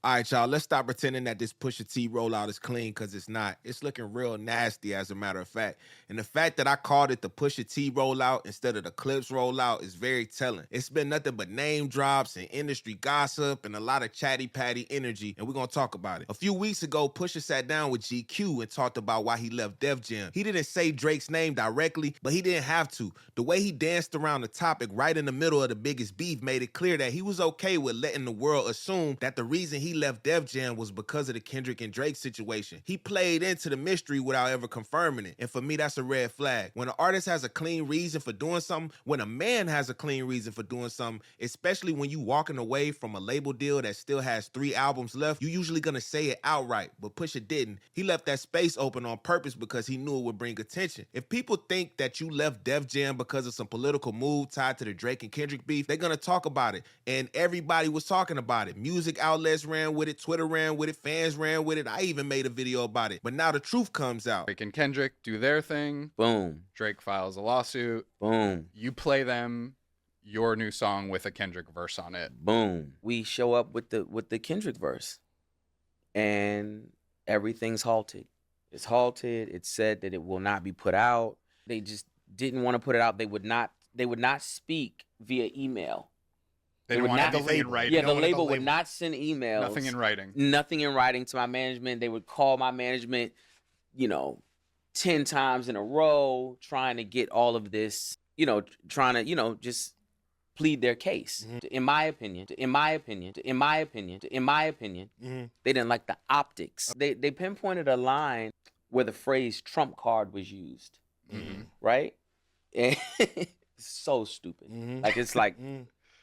All right, y'all, let's stop pretending that this Pusha T rollout is clean, because it's not. It's looking real nasty, as a matter of fact. And the fact that I called it the Pusha T rollout instead of the Clipse rollout is very telling. It's been nothing but name drops and industry gossip and a lot of chatty patty energy, and we're gonna talk about it. A few weeks ago, Pusha sat down with GQ and talked about why he left Def Jam. He didn't say Drake's name directly, but he didn't have to. The way he danced around the topic right in the middle of the biggest beef made it clear that he was okay with letting the world assume that the reason he left Def Jam was because of the Kendrick and Drake situation. He played into the mystery without ever confirming it. And for me, that's a red flag. When an artist has a clean reason for doing something, when a man has a clean reason for doing something, especially when you walking away from a label deal that still has 3 albums left, you usually gonna say it outright. But Pusha didn't. He left that space open on purpose because he knew it would bring attention. If people think that you left Def Jam because of some political move tied to the Drake and Kendrick beef, they're gonna talk about it. And everybody was talking about it. Music outlets ran with it, Twitter ran with it, fans ran with it. I even made a video about it. But now the truth comes out. Drake and Kendrick do their thing. Boom. Drake files a lawsuit. Boom. You play them your new song with a Kendrick verse on it. Boom. We show up with the Kendrick verse, and everything's halted. It's halted. It's said that it will not be put out. They just didn't want to put it out. They would not speak via email. They don't want anything in writing. Yeah, the label would not send emails. Nothing in writing. Nothing in writing to my management. They would call my management, 10 times in a row, trying to get all of this, trying to, just plead their case. Mm-hmm. In my opinion, they didn't like the optics. They pinpointed a line where the phrase Trump card was used, right? And it's so stupid. Like, it's like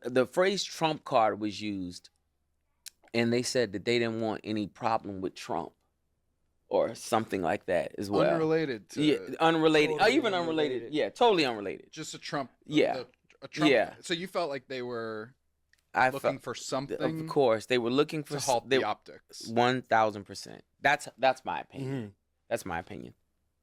the phrase Trump card was used, and they said that they didn't want any problem with Trump or something like that as well. Unrelated to... Yeah, unrelated. Totally even unrelated. Yeah, totally unrelated. Just a Trump... Yeah. A Trump, yeah. So you felt like they were looking for something? Of course. They were looking for... To halt the optics. 1,000%. That's my opinion. That's my opinion.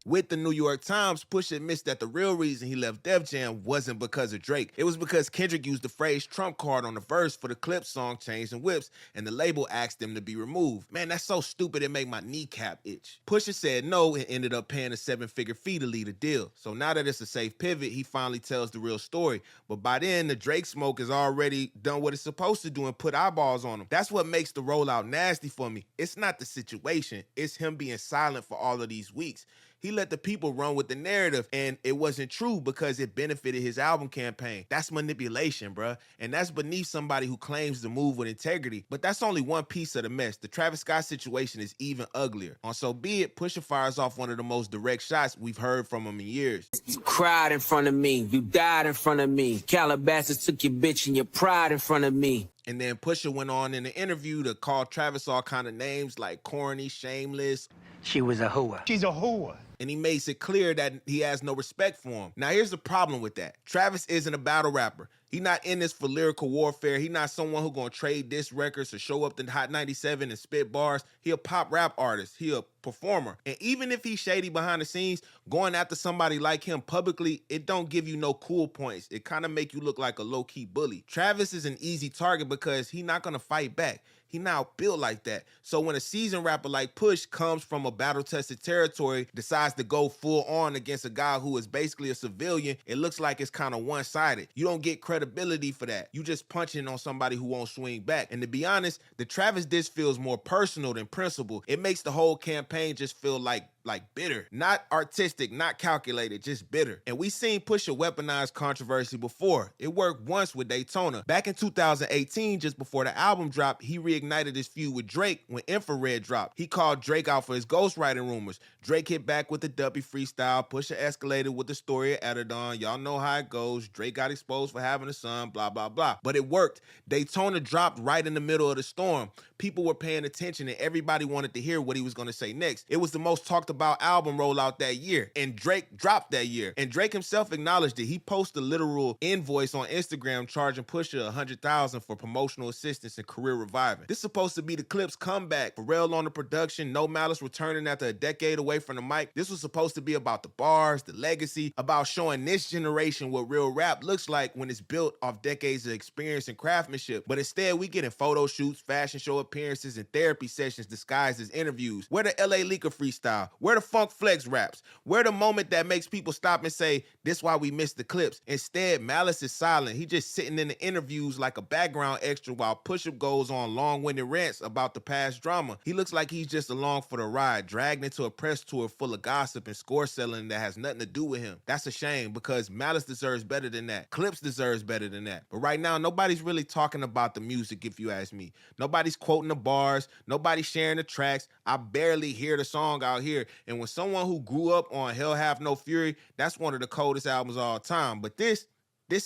With the New York Times, Pusha admits that the real reason he left Def Jam wasn't because of Drake. It was because Kendrick used the phrase Trump card on the verse for the Clipse song Chains and Whips, and the label asked them to be removed. Man, that's so stupid it made my kneecap itch. Pusha said no and ended up paying a 7-figure fee to leave the deal. So now that it's a safe pivot, he finally tells the real story. But by then, the Drake smoke has already done what it's supposed to do and put eyeballs on him. That's what makes the rollout nasty for me. It's not the situation. It's him being silent for all of these weeks. He let the people run with the narrative, and it wasn't true because it benefited his album campaign. That's manipulation, bruh. And that's beneath somebody who claims to move with integrity. But that's only one piece of the mess. The Travis Scott situation is even uglier. On So Be It, Pusha fires off one of the most direct shots we've heard from him in years. You cried in front of me. You died in front of me. Calabasas took your bitch and your pride in front of me. And then Pusha went on in the interview to call Travis all kind of names like corny, shameless. She was a whore. She's a whore. And he makes it clear that he has no respect for him. Now, here's the problem with that. Travis isn't a battle rapper. He's not in this for lyrical warfare. He's not someone who's going to trade diss records or show up to Hot 97 and spit bars. He a pop rap artist. He a performer. And even if he's shady behind the scenes, going after somebody like him publicly, it don't give you no cool points. It kind of make you look like a low-key bully. Travis is an easy target because he's not going to fight back. He now built like that. So when a seasoned rapper like Push comes from a battle-tested territory, decides to go full on against a guy who is basically a civilian, it looks like it's kind of one-sided. You don't get credibility for that. You just punching on somebody who won't swing back. And to be honest, the Travis diss feels more personal than principle. It makes the whole campaign just feel like bitter. Not artistic, not calculated, just bitter. And we seen Pusha weaponize controversy before. It worked once with Daytona. Back in 2018, just before the album dropped, he reignited his feud with Drake when Infrared dropped. He called Drake out for his ghostwriting rumors. Drake hit back with the Duppy freestyle. Pusha escalated with the story of Adidon. Y'all know how it goes. Drake got exposed for having a son, blah, blah, blah. But it worked. Daytona dropped right in the middle of the storm. People were paying attention and everybody wanted to hear what he was going to say next. It was the most talked about album rollout that year, and Drake dropped that year. And Drake himself acknowledged it. He posted a literal invoice on Instagram charging Pusha $100,000 for promotional assistance and career reviving. This is supposed to be the Clipse comeback. Pharrell on the production, No Malice returning after a decade away from the mic. This was supposed to be about the bars, the legacy, about showing this generation what real rap looks like when it's built off decades of experience and craftsmanship. But instead, we get in photo shoots, fashion show appearances, and therapy sessions disguised as interviews. Where the LA Leaker freestyle? Where the Funk Flex raps? Where the moment that makes people stop and say, this why we missed the Clipse? Instead, Malice is silent. He just sitting in the interviews like a background extra while Pusha goes on long-winded rants about the past drama. He looks like he's just along for the ride, dragged into a press tour full of gossip and score selling that has nothing to do with him. That's a shame because Malice deserves better than that. Clipse deserves better than that. But right now, nobody's really talking about the music, if you ask me. Nobody's quoting the bars. Nobody's sharing the tracks. I barely hear the song out here. And when someone who grew up on Hell Have No Fury, that's one of the coldest albums of all time. But this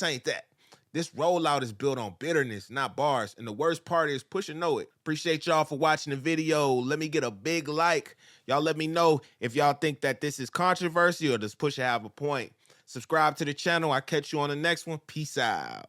ain't that. This rollout is built on bitterness, not bars. And the worst part is Pusha know it. Appreciate y'all for watching the video. Let me get a big like. Y'all let me know if y'all think that this is controversy or does Pusha have a point. Subscribe to the channel. I'll catch you on the next one. Peace out.